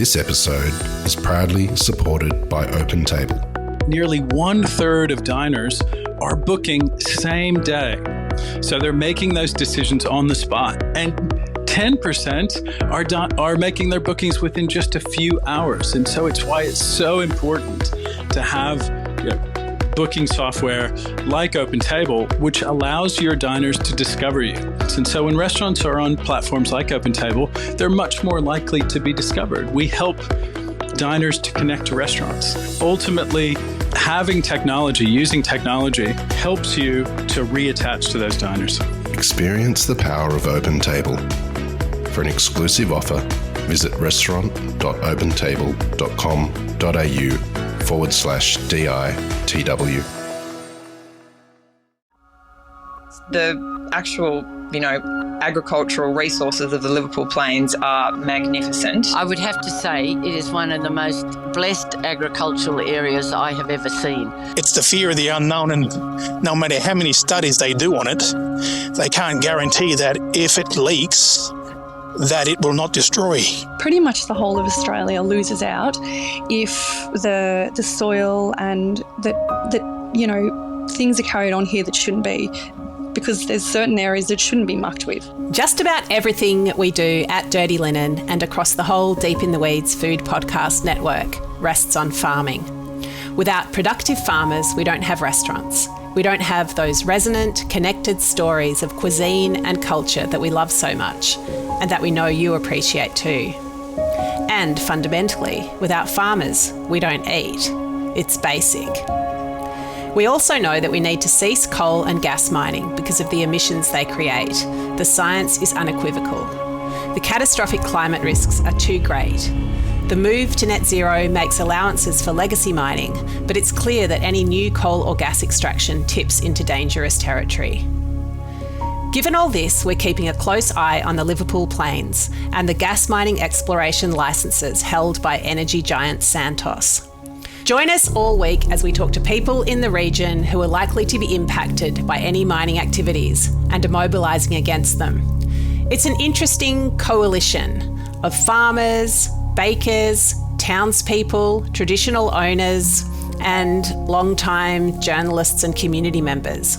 This episode is proudly supported by OpenTable. Nearly 1/3 of diners are booking same day. So they're making those decisions on the spot. And 10% are making their bookings within just a few hours. And so it's why it's so important to have booking software like OpenTable, which allows your diners to discover you. And so when restaurants are on platforms like OpenTable, they're much more likely to be discovered. We help diners to connect to restaurants. Ultimately, having technology, using technology, helps you to reattach to those diners. Experience the power of OpenTable. For an exclusive offer, visit restaurant.opentable.com.au/DITW. The actual, agricultural resources of the Liverpool Plains are magnificent. I would have to say it is one of the most blessed agricultural areas I have ever seen. It's the fear of the unknown, and no matter how many studies they do on it, they can't guarantee that if it leaks, that it will not destroy. Pretty much the whole of Australia loses out if the soil and that things are carried on here that shouldn't be, because there's certain areas that shouldn't be mucked with. Just about everything we do at Dirty Linen and across the whole Deep in the Weeds food podcast network rests on farming. Without productive farmers, we don't have restaurants. We don't have those resonant, connected stories of cuisine and culture that we love so much and that we know you appreciate too. And fundamentally, without farmers, we don't eat. It's basic. We also know that we need to cease coal and gas mining because of the emissions they create. The science is unequivocal. The catastrophic climate risks are too great. The move to net zero makes allowances for legacy mining, but it's clear that any new coal or gas extraction tips into dangerous territory. Given all this, we're keeping a close eye on the Liverpool Plains and the gas mining exploration licences held by energy giant Santos. Join us all week as we talk to people in the region who are likely to be impacted by any mining activities and are mobilising against them. It's an interesting coalition of farmers, bakers, townspeople, traditional owners, and long-time journalists and community members.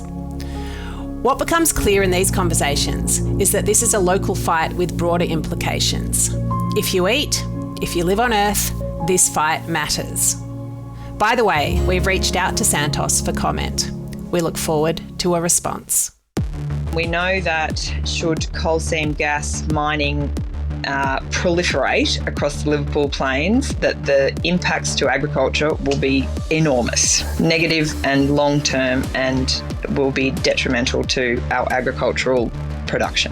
What becomes clear in these conversations is that this is a local fight with broader implications. If you eat, if you live on Earth, this fight matters. By the way, we've reached out to Santos for comment. We look forward to a response. We know that should coal seam gas mining proliferate across the Liverpool Plains, that the impacts to agriculture will be enormous, negative and long-term, and will be detrimental to our agricultural production.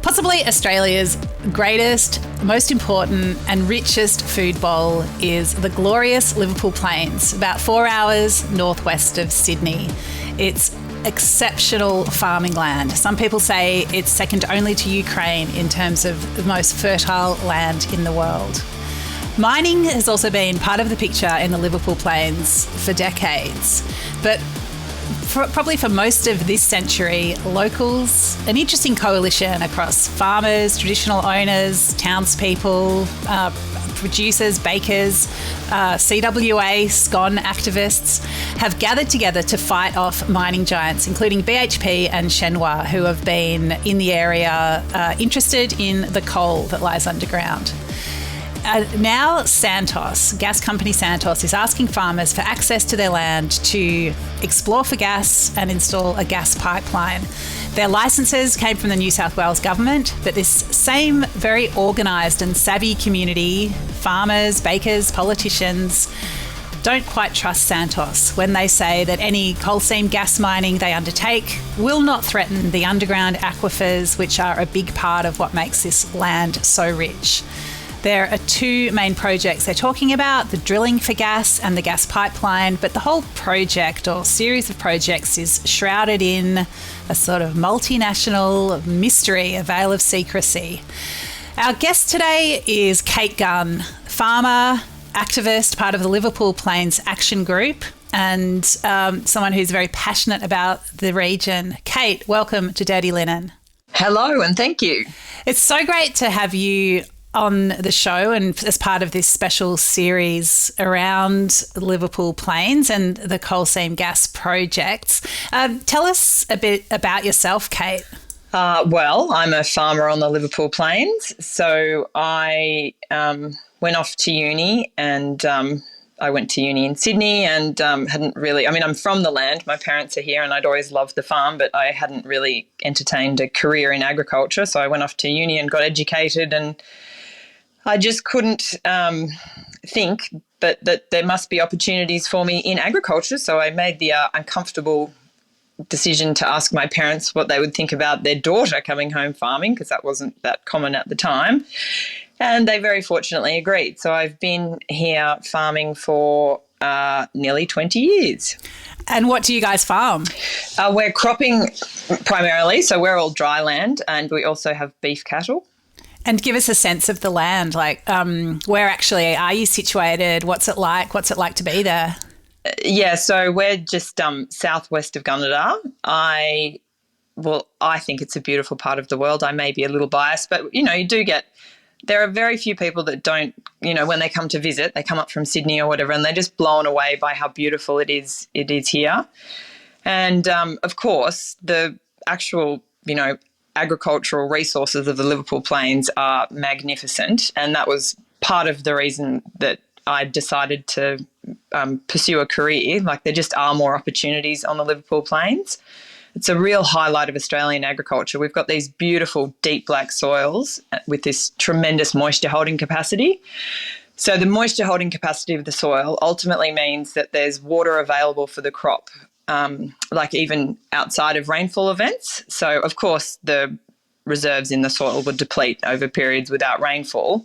Possibly Australia's greatest, most important and richest food bowl is the glorious Liverpool Plains, about 4 hours northwest of Sydney. It's exceptional farming land. Some people say it's second only to Ukraine in terms of the most fertile land in the world. Mining has also been part of the picture in the Liverpool Plains for decades, but probably for most of this century, locals, an interesting coalition across farmers, traditional owners, townspeople, producers, bakers, CWA, SCON activists have gathered together to fight off mining giants, including BHP and Shenhua, who have been in the area interested in the coal that lies underground. Now Santos, gas company Santos, is asking farmers for access to their land to explore for gas and install a gas pipeline. Their licences came from the New South Wales government, but this same very organised and savvy community, farmers, bakers, politicians, don't quite trust Santos when they say that any coal seam gas mining they undertake will not threaten the underground aquifers, which are a big part of what makes this land so rich. There are two main projects they're talking about, the drilling for gas and the gas pipeline, but the whole project or series of projects is shrouded in a sort of multinational mystery, a veil of secrecy. Our guest today is Kate Gunn, farmer, activist, part of the Liverpool Plains Action Group, and someone who's very passionate about the region. Kate, welcome to Dirty Linen. Hello, and thank you. It's so great to have you on the show and as part of this special series around Liverpool Plains and the coal seam gas projects. Tell us a bit about yourself, Kate. Well, I'm a farmer on the Liverpool Plains. So I went off to uni and I went to uni in Sydney and hadn't really, I'm from the land. My parents are here and I'd always loved the farm, but I hadn't really entertained a career in agriculture. So I went off to uni and got educated, and I just couldn't think but that there must be opportunities for me in agriculture. So I made the uncomfortable decision to ask my parents what they would think about their daughter coming home farming, because that wasn't that common at the time. And they very fortunately agreed. So I've been here farming for nearly 20 years. And what do you guys farm? We're cropping primarily, so we're all dry land, and we also have beef cattle. And give us a sense of the land, like where actually are you situated? What's it like? What's it like to be there? Yeah, so we're just southwest of Gunnedah. I think it's a beautiful part of the world. I may be a little biased, but, you do get, there are very few people that don't, when they come to visit, they come up from Sydney or whatever, and they're just blown away by how beautiful it is here. And, of course, the actual, agricultural resources of the Liverpool Plains are magnificent, and that was part of the reason that I decided to pursue a career. Like, there just are more opportunities on the Liverpool Plains. It's a real highlight of Australian agriculture. We've got these beautiful deep black soils with this tremendous moisture holding capacity. So the moisture holding capacity of the soil ultimately means that there's water available for the crop, like even outside of rainfall events. So, of course, the reserves in the soil would deplete over periods without rainfall.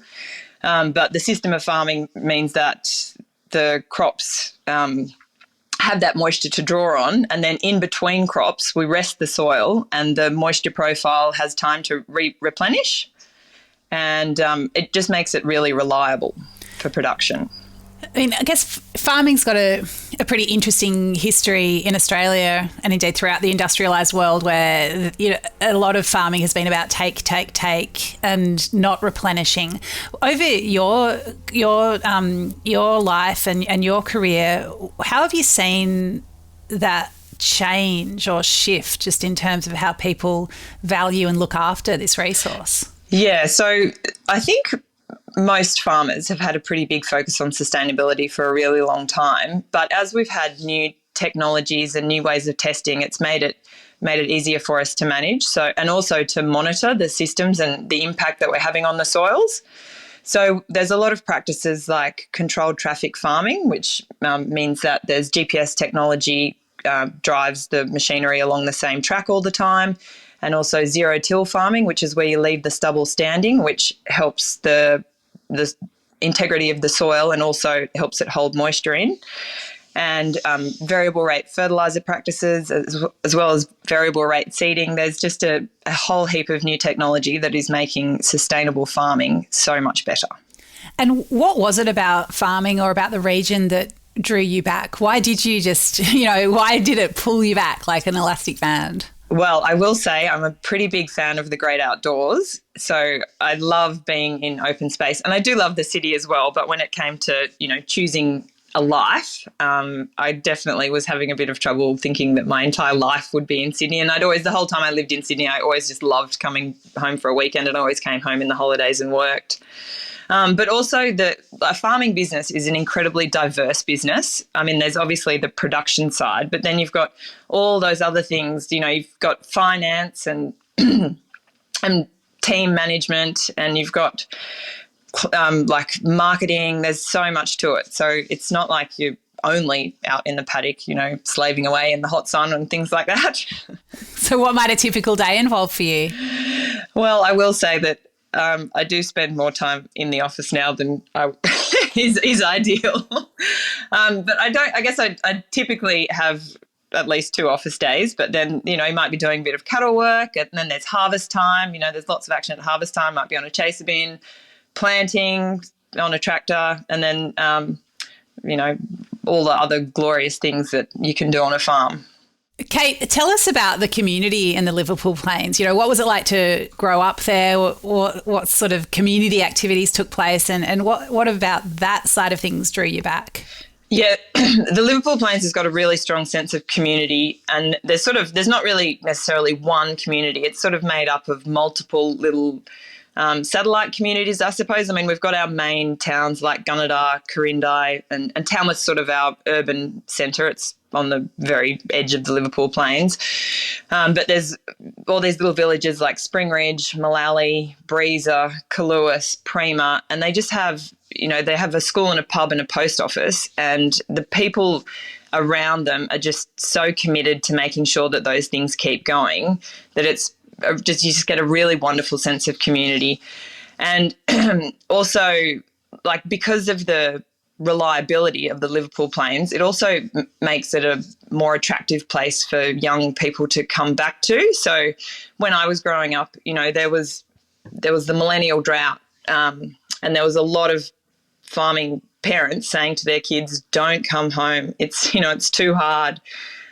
But the system of farming means that the crops have that moisture to draw on, and then in between crops we rest the soil and the moisture profile has time to replenish, and it just makes it really reliable for production. I guess farming's got a pretty interesting history in Australia and indeed throughout the industrialised world, where a lot of farming has been about take and not replenishing. Over your life and your career, how have you seen that change or shift just in terms of how people value and look after this resource? Yeah, so I think most farmers have had a pretty big focus on sustainability for a really long time. But as we've had new technologies and new ways of testing, it's made it easier for us to manage. So, and also to monitor the systems and the impact that we're having on the soils. So there's a lot of practices like controlled traffic farming, which means that there's GPS technology drives the machinery along the same track all the time. And also zero-till farming, which is where you leave the stubble standing, which helps the integrity of the soil and also helps it hold moisture in. And variable rate fertiliser practices, as well as variable rate seeding. There's just a whole heap of new technology that is making sustainable farming so much better. And what was it about farming or about the region that drew you back? Why did you just, why did it pull you back like an elastic band? Well, I will say I'm a pretty big fan of the great outdoors. So I love being in open space, and I do love the city as well. But when it came to, choosing a life, I definitely was having a bit of trouble thinking that my entire life would be in Sydney. And the whole time I lived in Sydney, I always just loved coming home for a weekend, and I always came home in the holidays and worked. But also the farming business is an incredibly diverse business. I mean, there's obviously the production side, but then you've got all those other things. You've got finance and and team management, and you've got like marketing. There's so much to it. So it's not like you're only out in the paddock, slaving away in the hot sun and things like that. So what might a typical day involve for you? Well, I will say that I do spend more time in the office now than is ideal. But I typically have at least 2 office days, but then, you might be doing a bit of cattle work, and then there's harvest time. There's lots of action at harvest time. Might be on a chaser bin, planting on a tractor, and then, all the other glorious things that you can do on a farm. Kate, tell us about the community in the Liverpool Plains. You know, what was it like to grow up there? What sort of community activities took place, and what about that side of things drew you back? Yeah, the Liverpool Plains has got a really strong sense of community, and there's not really necessarily one community. It's sort of made up of multiple little satellite communities, I suppose. I mean, we've got our main towns like Gunnedah, Corindi, and Tamworth's sort of our urban centre. It's on the very edge of the Liverpool Plains. But there's all these little villages like Springridge, Mullally, Breeza, Kaluas, Prima, and they just have, they have a school and a pub and a post office, and the people around them are just so committed to making sure that those things keep going that you just get a really wonderful sense of community. And also, like, because of the reliability of the Liverpool Plains, it also makes it a more attractive place for young people to come back to. So when I was growing up, there was the millennial drought, and there was a lot of farming parents saying to their kids, don't come home. It's too hard.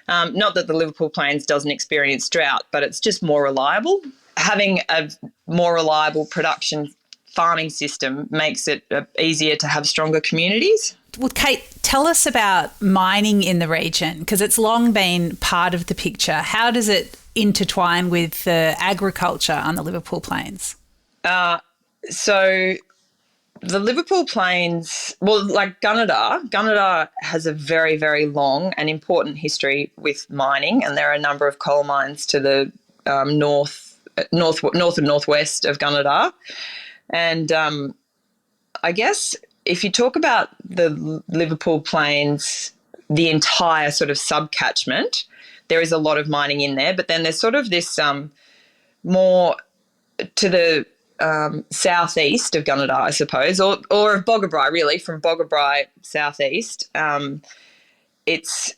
Not that the Liverpool Plains doesn't experience drought, but it's just more reliable. Having a more reliable production farming system makes it easier to have stronger communities. Well, Kate, tell us about mining in the region, because it's long been part of the picture. How does it intertwine with the agriculture on the Liverpool Plains? So the Liverpool Plains, well, like Gunnedah has a very, very long and important history with mining, and there are a number of coal mines to the north and northwest of Gunnedah. And I guess if you talk about the Liverpool Plains, the entire sort of subcatchment, there is a lot of mining in there, but then there's sort of this more to the southeast of Gunnedah, I suppose, or of Boggabri, really, from Boggabri southeast. It's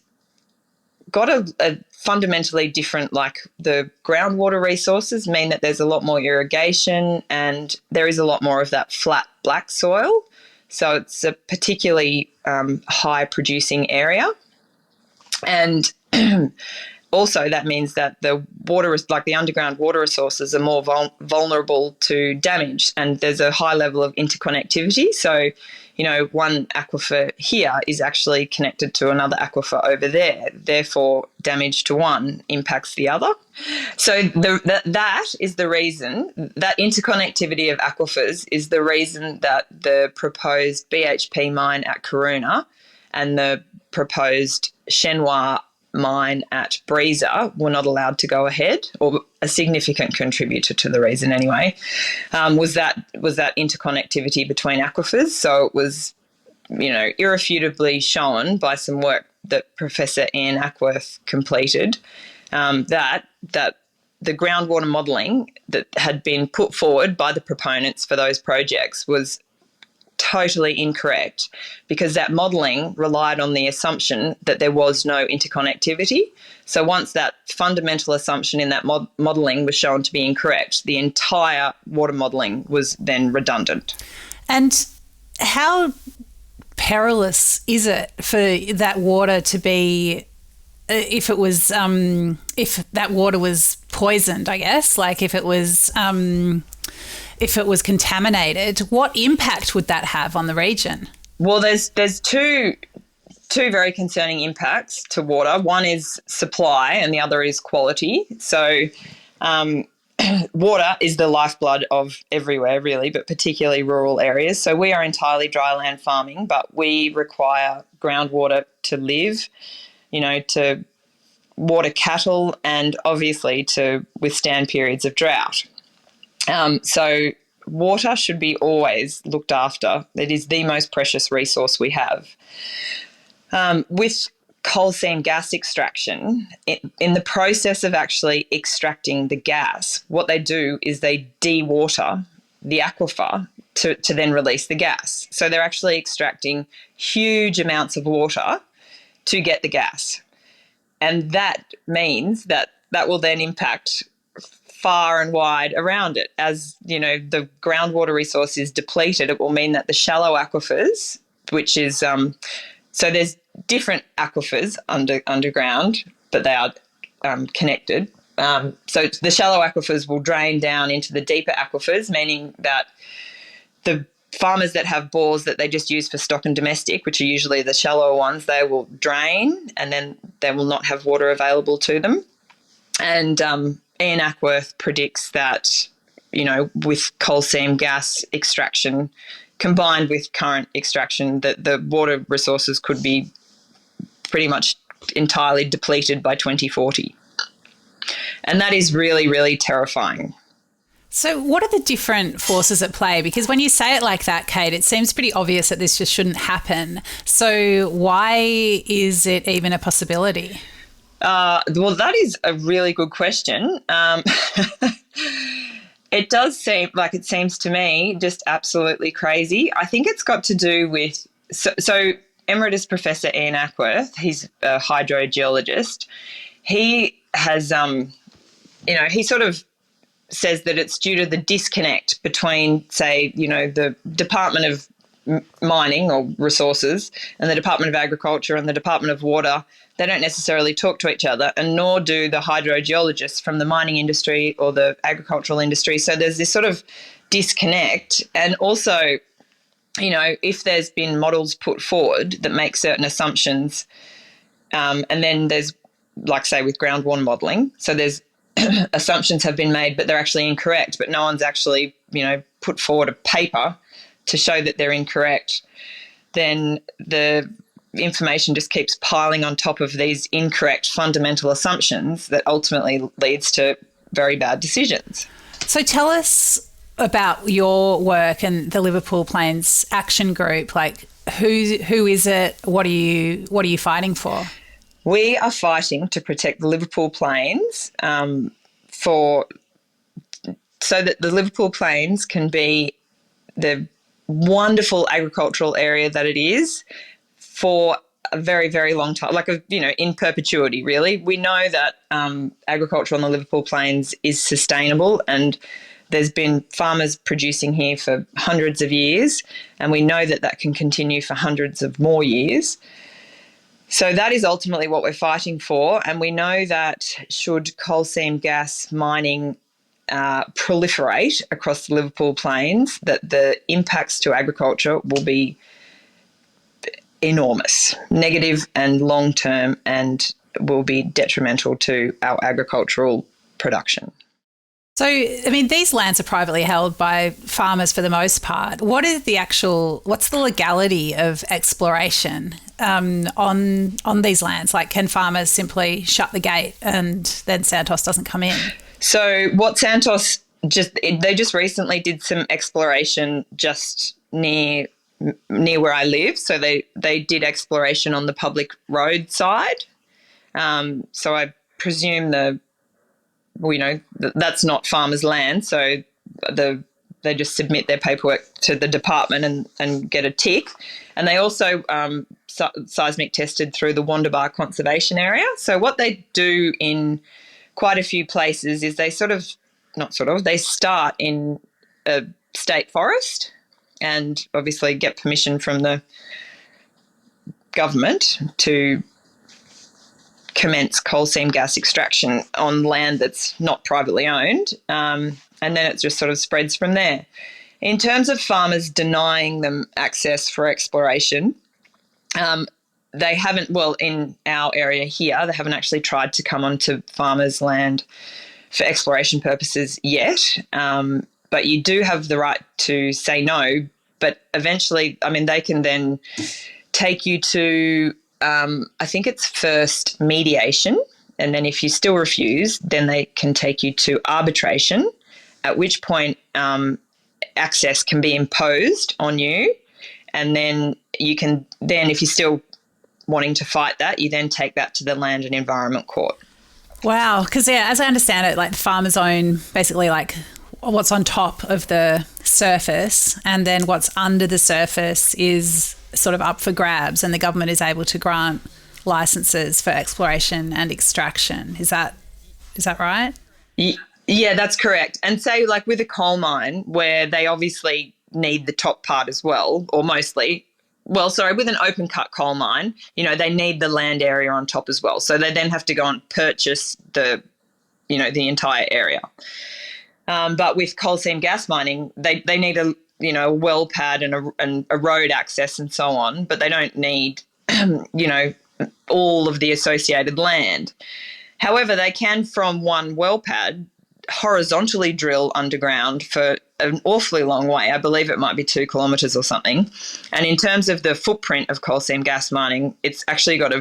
got a fundamentally different, like, the groundwater resources mean that there's a lot more irrigation and there is a lot more of that flat black soil. So it's a particularly high producing area. And also that means that the water, like the underground water resources, are more vulnerable to damage, and there's a high level of interconnectivity. So, one aquifer here is actually connected to another aquifer over there. Therefore, damage to one impacts the other. So that is the reason, that interconnectivity of aquifers is the reason that the proposed BHP mine at Karoona and the proposed Chenois mine at Breeza were not allowed to go ahead, or a significant contributor to the reason anyway, was that interconnectivity between aquifers. So it was, irrefutably shown by some work that Professor Ian Ackworth completed, that the groundwater modelling that had been put forward by the proponents for those projects was totally incorrect, because that modelling relied on the assumption that there was no interconnectivity. So once that fundamental assumption in that modelling was shown to be incorrect, the entire water modelling was then redundant. And how perilous is it for that water to be, if that water was poisoned, I guess, like if it was contaminated, what impact would that have on the region? Well, there's two very concerning impacts to water. One is supply and the other is quality. So water is the lifeblood of everywhere, really, but particularly rural areas. So we are entirely dryland farming, but we require groundwater to live, to water cattle, and obviously to withstand periods of drought. So water should be always looked after. It is the most precious resource we have. With coal seam gas extraction, in the process of actually extracting the gas, what they do is they dewater the aquifer to then release the gas. So they're actually extracting huge amounts of water to get the gas. And that means that will then impact far and wide around it. As the groundwater resource is depleted, it will mean that the shallow aquifers, which is so there's different aquifers underground, but they are connected. So the shallow aquifers will drain down into the deeper aquifers, meaning that the farmers that have bores that they just use for stock and domestic, which are usually the shallower ones, they will drain and then they will not have water available to them. And Ian Ackworth predicts that, with coal seam gas extraction combined with current extraction, that the water resources could be pretty much entirely depleted by 2040. And that is really, really terrifying. So what are the different forces at play? Because when you say it like that, Kate, it seems pretty obvious that this just shouldn't happen. So why is it even a possibility? Well, that is a really good question. It does seems to me just absolutely crazy. I think it's got to do with so Emeritus Professor Ian Ackworth, he's a hydrogeologist. He has, he sort of says that it's due to the disconnect between, say, the Department of Mining or Resources and the Department of Agriculture and the Department of Water. They don't necessarily talk to each other, and nor do the hydrogeologists from the mining industry or the agricultural industry. So there's this sort of disconnect. And also, if there's been models put forward that make certain assumptions, and then there's, like, say, with groundwater modelling, so there's assumptions have been made, but they're actually incorrect, but no one's actually, put forward a paper to show that they're incorrect, then the information just keeps piling on top of these incorrect fundamental assumptions that ultimately leads to very bad decisions. So tell us about your work and the Liverpool Plains Action Group. Like, who is it? What are you fighting for? We are fighting to protect the Liverpool Plains so that the Liverpool Plains can be the wonderful agricultural area that it is for a very, very long time, in perpetuity, really. We know that agriculture on the Liverpool Plains is sustainable, and there's been farmers producing here for hundreds of years, and we know that that can continue for hundreds of more years. So that is ultimately what we're fighting for, and we know that should coal seam gas mining proliferate across the Liverpool Plains, that the impacts to agriculture will be enormous, negative and long-term, and will be detrimental to our agricultural production. So, these lands are privately held by farmers for the most part. What's the legality of exploration on these lands? Like, can farmers simply shut the gate and then Santos doesn't come in? So what Santos they just recently did some exploration just near where I live. So they did exploration on the public road side. So I presume that's not farmers' land. So they just submit their paperwork to the department and get a tick. And they also seismic tested through the Wondabar Conservation Area. So what they do in quite a few places is they they start in a state forest and obviously get permission from the government to commence coal seam gas extraction on land that's not privately owned, and then it just sort of spreads from there. In terms of farmers denying them access for exploration, they haven't, in our area here, they haven't actually tried to come onto farmers' land for exploration purposes yet, but you do have the right to say no, but eventually, they can then take you to, I think it's first mediation, and then if you still refuse, then they can take you to arbitration, at which point access can be imposed on you, and then you can, if you're still wanting to fight that, you then take that to the Land and Environment Court. Wow, because as I understand it, like the farmers own basically like what's on top of the surface, and then what's under the surface is sort of up for grabs, and the government is able to grant licenses for exploration and extraction. Is that right? Yeah, that's correct. And say with a coal mine where they obviously need the top part as well, or mostly, with an open cut coal mine, they need the land area on top as well. So they then have to go and purchase the entire area. But with coal seam gas mining, they need a well pad and a road access and so on, but they don't need, all of the associated land. However, they can, from one well pad, horizontally drill underground for an awfully long way. I believe it might be 2 kilometres or something. And in terms of the footprint of coal seam gas mining, it's actually got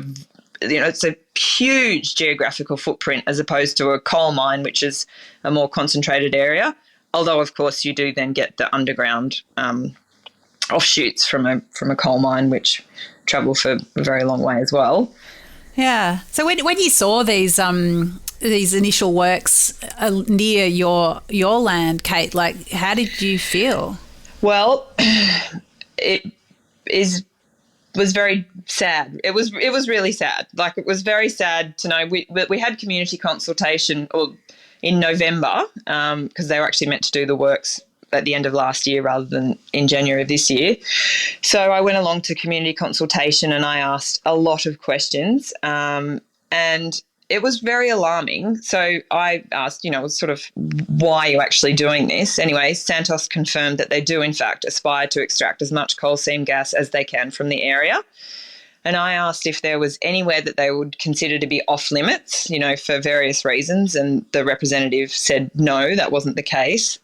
it's a huge geographical footprint as opposed to a coal mine, which is a more concentrated area. Although, of course, you do then get the underground offshoots from a coal mine, which travel for a very long way as well. Yeah. So when you saw these initial works near your land, Kate, like, how did you feel? Well, it was very sad. It was really sad. Like, it was very sad to know. We had community consultation in November because they were actually meant to do the works at the end of last year rather than in January of this year. So I went along to community consultation and I asked a lot of questions and it was very alarming. So I asked, sort of, why are you actually doing this? Anyway, Santos confirmed that they do, in fact, aspire to extract as much coal seam gas as they can from the area. And I asked if there was anywhere that they would consider to be off limits, for various reasons. And the representative said, no, that wasn't the case,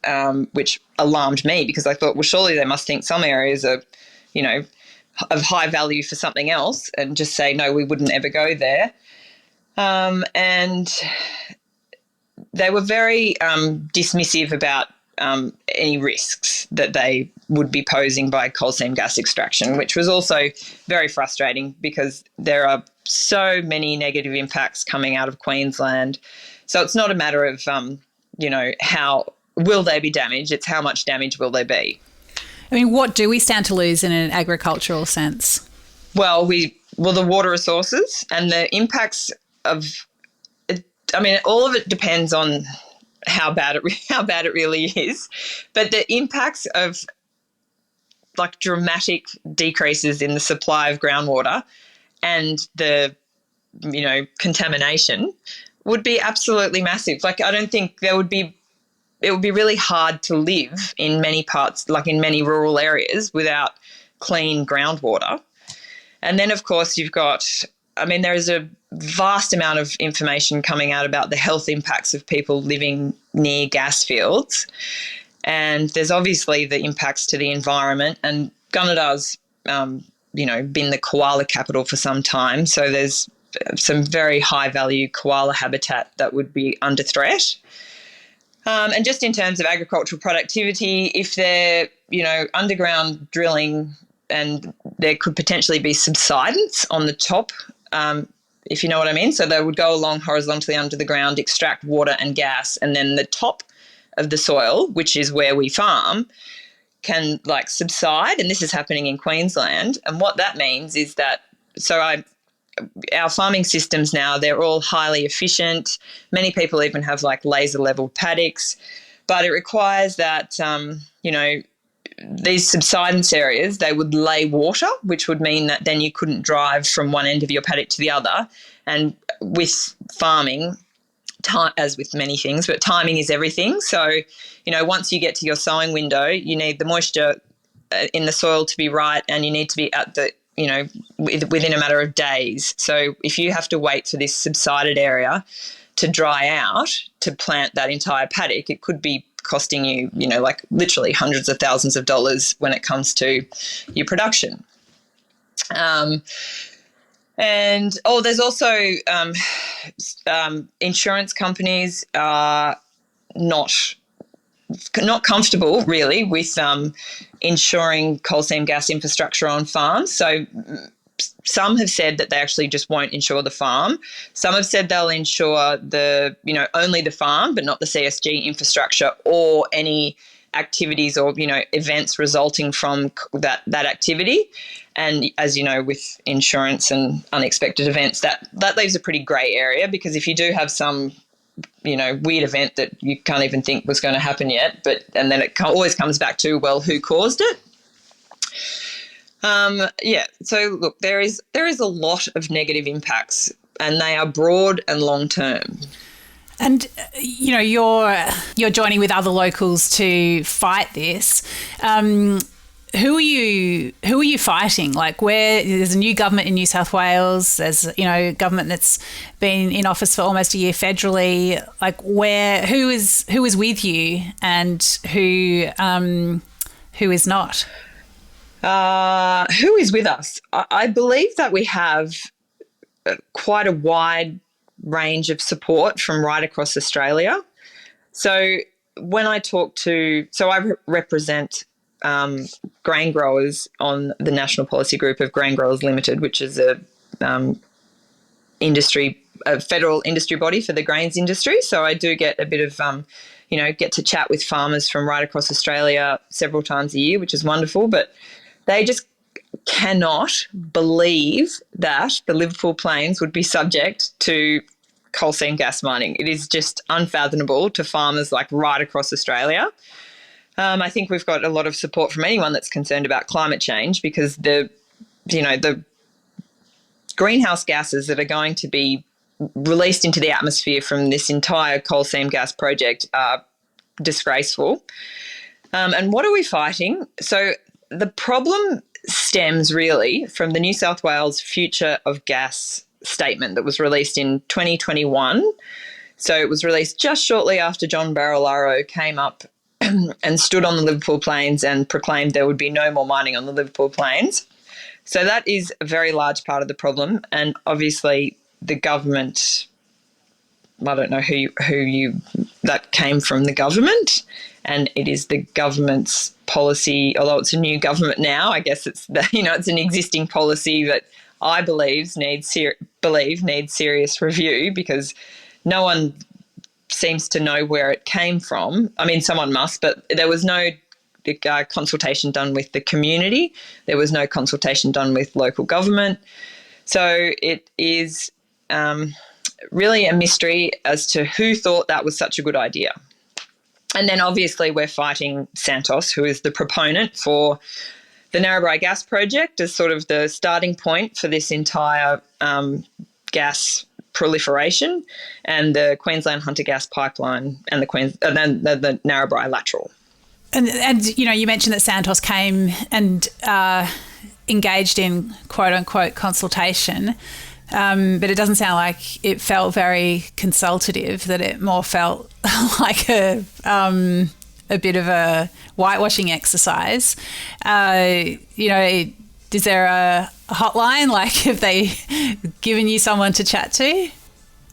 which alarmed me because I thought, well, surely they must think some areas are, of high value for something else and just say, no, we wouldn't ever go there. And they were very dismissive about any risks that they would be posing by coal seam gas extraction, which was also very frustrating because there are so many negative impacts coming out of Queensland. So it's not a matter of, how will they be damaged, it's how much damage will there be. I mean, what do we stand to lose in an agricultural sense? Well, the water resources and the impacts of it. I mean, all of it depends on how bad it really is, but the impacts of like dramatic decreases in the supply of groundwater and the contamination would be absolutely massive. Like, I don't think it would be really hard to live in many parts, like in many rural areas, without clean groundwater. And then, of course, there is a vast amount of information coming out about the health impacts of people living near gas fields. And there's obviously the impacts to the environment. And Gunneda's, been the koala capital for some time. So there's some very high-value koala habitat that would be under threat. And just in terms of agricultural productivity, if they're, underground drilling and there could potentially be subsidence on the top, if you know what I mean. So they would go along horizontally under the ground, extract water and gas, and then the top of the soil, which is where we farm, can subside. And this is happening in Queensland. And what that means is that, our farming systems now, they're all highly efficient. Many people even have laser level paddocks, but it requires that, these subsidence areas, they would lay water, which would mean that then you couldn't drive from one end of your paddock to the other. And with farming, as with many things, but timing is everything. So, once you get to your sowing window, you need the moisture in the soil to be right, and you need to be at the, within a matter of days. So if you have to wait for this subsided area to dry out to plant that entire paddock, it could be costing you, literally hundreds of thousands of dollars when it comes to your production. There's also insurance companies are not comfortable really with insuring coal seam gas infrastructure on farms. So some have said that they actually just won't insure the farm. Some have said they'll insure only the farm, but not the CSG infrastructure or any activities or, events resulting from that activity. And as you know, with insurance and unexpected events, that leaves a pretty grey area, because if you do have some, weird event that you can't even think was going to happen yet, and then it always comes back to, well, who caused it? Yeah. So look, there is a lot of negative impacts, and they are broad and long term. And you're joining with other locals to fight this. Who are you fighting? Like, where there's a new government in New South Wales, there's a government that's been in office for almost a year federally. Like, who is with you and who is not? Who is with us? I believe that we have quite a wide range of support from right across Australia. So when I I represent grain growers on the National Policy Group of Grain Growers Limited, which is a federal industry body for the grains industry. So I do get a bit of, get to chat with farmers from right across Australia several times a year, which is wonderful. But they just cannot believe that the Liverpool Plains would be subject to coal seam gas mining. It is just unfathomable to farmers like right across Australia. I think we've got a lot of support from anyone that's concerned about climate change, because the greenhouse gases that are going to be released into the atmosphere from this entire coal seam gas project are disgraceful. And what are we fighting? So the problem stems really from the New South Wales Future of Gas statement that was released in 2021. So it was released just shortly after John Barilaro came up and stood on the Liverpool Plains and proclaimed there would be no more mining on the Liverpool Plains. So that is a very large part of the problem. And obviously the government, I don't know that came from the government, and it is the government's policy, although it's a new government now. I guess it's an existing policy that I believe needs serious review, because no one seems to know where it came from. I mean, someone must, but there was no consultation done with the community. There was no consultation done with local government. So it is really a mystery as to who thought that was such a good idea. And then obviously we're fighting Santos, who is the proponent for the Narrabri gas project, as sort of the starting point for this entire gas proliferation, and the Queensland Hunter Gas Pipeline and the Narrabri lateral. And you mentioned that Santos came and engaged in quote unquote consultation, but it doesn't sound like it felt very consultative. That it more felt like a bit of a whitewashing exercise. Is there a hotline? Like, have they given you someone to chat to?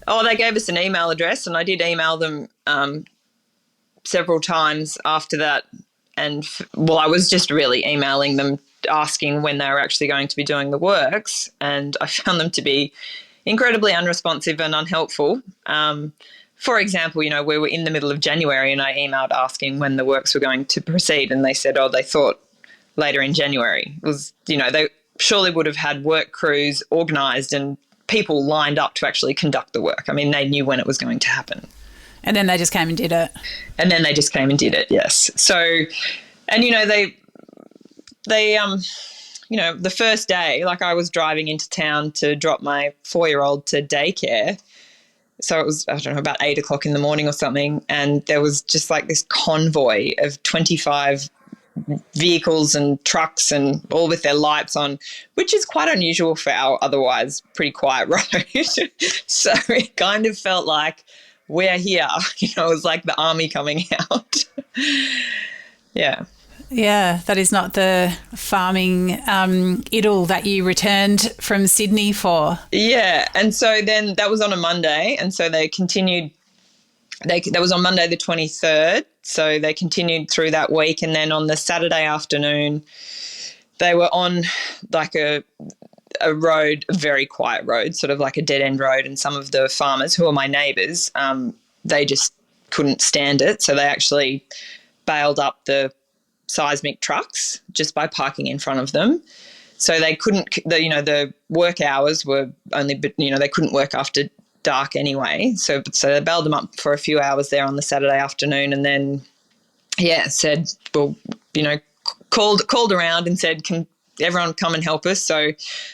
Oh, they gave us an email address, and I did email them several times after that. And, I was just really emailing them asking when they were actually going to be doing the works, and I found them to be incredibly unresponsive and unhelpful. For example, we were in the middle of January, and I emailed asking when the works were going to proceed, and they said, they thought later in January. It was, they surely would have had work crews organised and people lined up to actually conduct the work. I mean, they knew when it was going to happen. And then they just came and did it. Yes. So, and they the first day, like, I was driving into town to drop my 4-year-old to daycare. So it was, I don't know, about 8 o'clock in the morning or something. And there was just like this convoy of 25 vehicles and trucks, and all with their lights on, which is quite unusual for our otherwise pretty quiet road. So it kind of felt like we're here. It was like the army coming out. Yeah. Yeah, that is not the farming idyll that you returned from Sydney for. Yeah, and so then that was on a Monday, and so they continued. That was on Monday the 23rd, so they continued through that week, and then on the Saturday afternoon, they were on like a road, a very quiet road, sort of like a dead-end road, and some of the farmers, who are my neighbours, they just couldn't stand it, so they actually bailed up the seismic trucks just by parking in front of them. So they couldn't, the work hours were only, they couldn't work after dark anyway. So they bailed them up for a few hours there on the Saturday afternoon, and then, said, well, called around and said, can everyone come and help us. So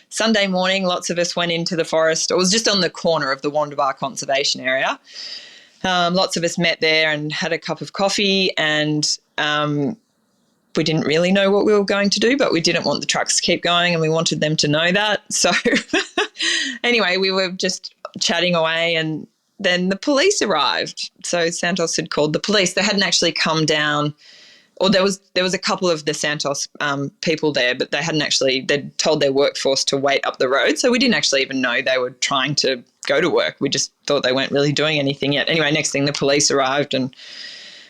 Sunday morning, lots of us went into the forest. It was just on the corner of the Wandabar Conservation Area. Lots of us met there and had a cup of coffee, and we didn't really know what we were going to do, but we didn't want the trucks to keep going and we wanted them to know that. So anyway, we were just chatting away, and then the police arrived. So Santos had called the police. They hadn't actually come down, or there was a couple of the Santos people there, but they'd told their workforce to wait up the road. So we didn't actually even know they were trying to go to work. We just thought they weren't really doing anything yet. Anyway, next thing the police arrived and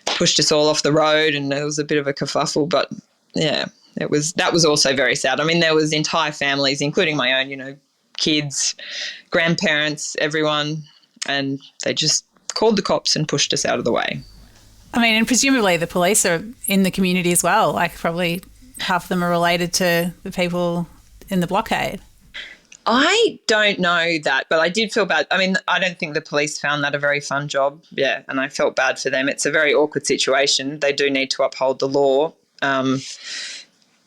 pushed us all off the road, and there was a bit of a kerfuffle, but yeah, that was also very sad. I mean, there was entire families, including my own, kids, grandparents, everyone, and they just called the cops and pushed us out of the way. I mean, and presumably the police are in the community as well, like probably half of them are related to the people in the blockade. I don't know that, but I did feel bad. I mean, I don't think the police found that a very fun job. Yeah, and I felt bad for them. It's a very awkward situation. They do need to uphold the law,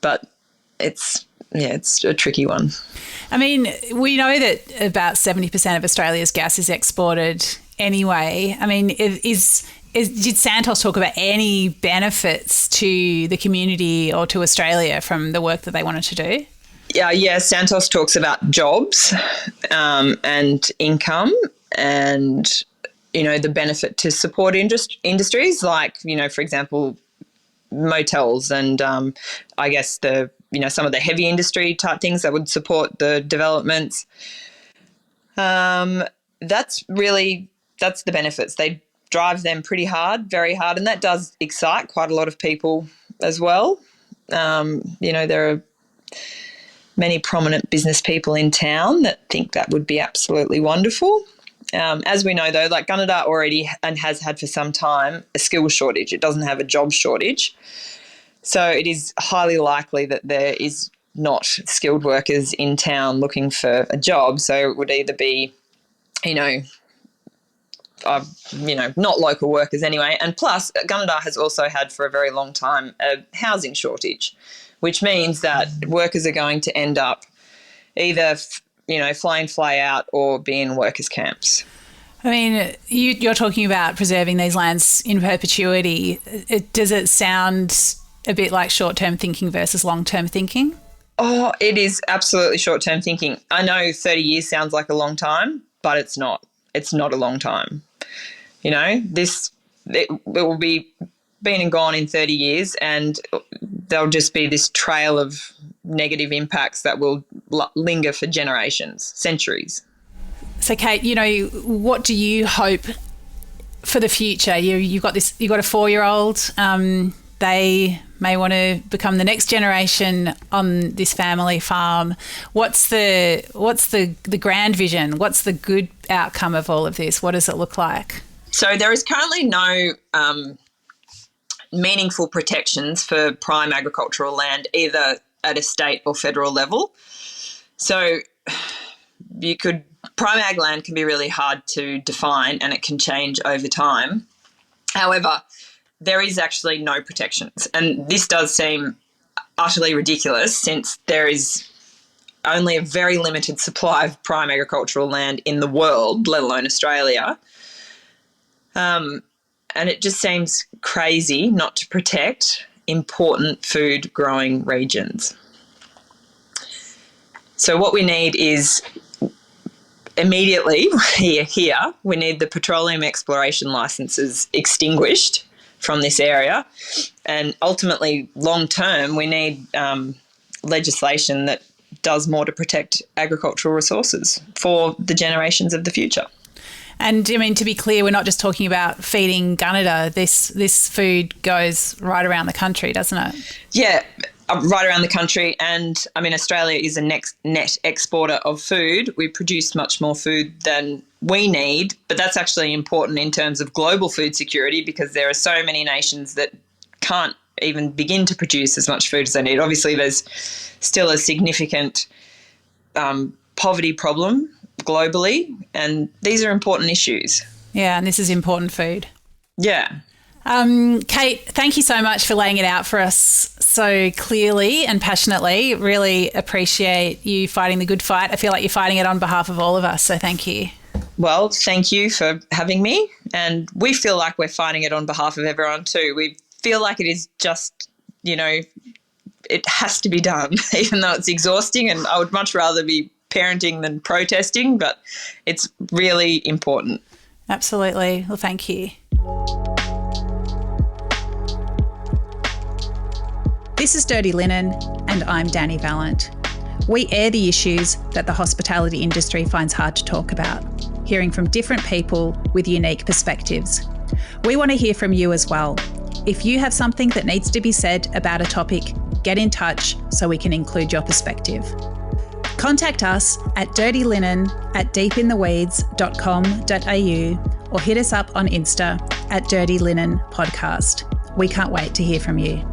but it's a tricky one. I mean, we know that about 70% of Australia's gas is exported anyway. I mean, did Santos talk about any benefits to the community or to Australia from the work that they wanted to do? Yeah, Santos talks about jobs and income and, the benefit to support industries like, for example, motels and I guess some of the heavy industry type things that would support the developments. That's the benefits. They drive them pretty hard, very hard, and that does excite quite a lot of people as well. There are many prominent business people in town that think that would be absolutely wonderful. As we know, though, like Gunnedah already and has had for some time a skills shortage. It doesn't have a job shortage. So it is highly likely that there is not skilled workers in town looking for a job. So it would either be, not local workers anyway. And plus, Gunnedah has also had for a very long time a housing shortage, which means that workers are going to end up either, fly in, fly out or be in workers' camps. I mean, you're talking about preserving these lands in perpetuity. Does it sound a bit like short-term thinking versus long-term thinking? Oh, it is absolutely short-term thinking. I know 30 years sounds like a long time, but it's not. It's not a long time. It will be been and gone in 30 years, and there'll just be this trail of negative impacts that will linger for generations, centuries. So, Kate, what do you hope for the future? You've got a 4-year-old. They may want to become the next generation on this family farm. What's the grand vision? What's the good outcome of all of this? What does it look like? So there is currently no meaningful protections for prime agricultural land, either at a state or federal level. So prime ag land can be really hard to define, and it can change over time. However, there is actually no protections. And this does seem utterly ridiculous, since there is only a very limited supply of prime agricultural land in the world, let alone Australia. And it just seems crazy not to protect important food growing regions. So what we need is immediately here, we need the petroleum exploration licenses extinguished from this area, and ultimately long term we need legislation that does more to protect agricultural resources for the generations of the future. And I mean, to be clear, we're not just talking about feeding Gunnedah. This food goes right around the country, doesn't it? Yeah, right around the country. And I mean, Australia is a net exporter of food. We produce much more food than we need, but that's actually important in terms of global food security, because there are so many nations that can't even begin to produce as much food as they need. Obviously, there's still a significant poverty problem globally, and these are important issues. Yeah, and this is important food. Yeah. Kate, thank you so much for laying it out for us so clearly and passionately. Really appreciate you fighting the good fight. I feel like you're fighting it on behalf of all of us, so thank you. Well, thank you for having me. And we feel like we're fighting it on behalf of everyone too. We feel like it is just, it has to be done, even though it's exhausting, and I would much rather be parenting than protesting, but it's really important. Absolutely. Well, thank you. This is Dirty Linen, and I'm Dani Valent. We air the issues that the hospitality industry finds hard to talk about, hearing from different people with unique perspectives. We want to hear from you as well. If you have something that needs to be said about a topic, get in touch so we can include your perspective. Contact us at dirtyLinen@deepintheweeds.com.au or hit us up on Insta at Dirty Linen Podcast. We can't wait to hear from you.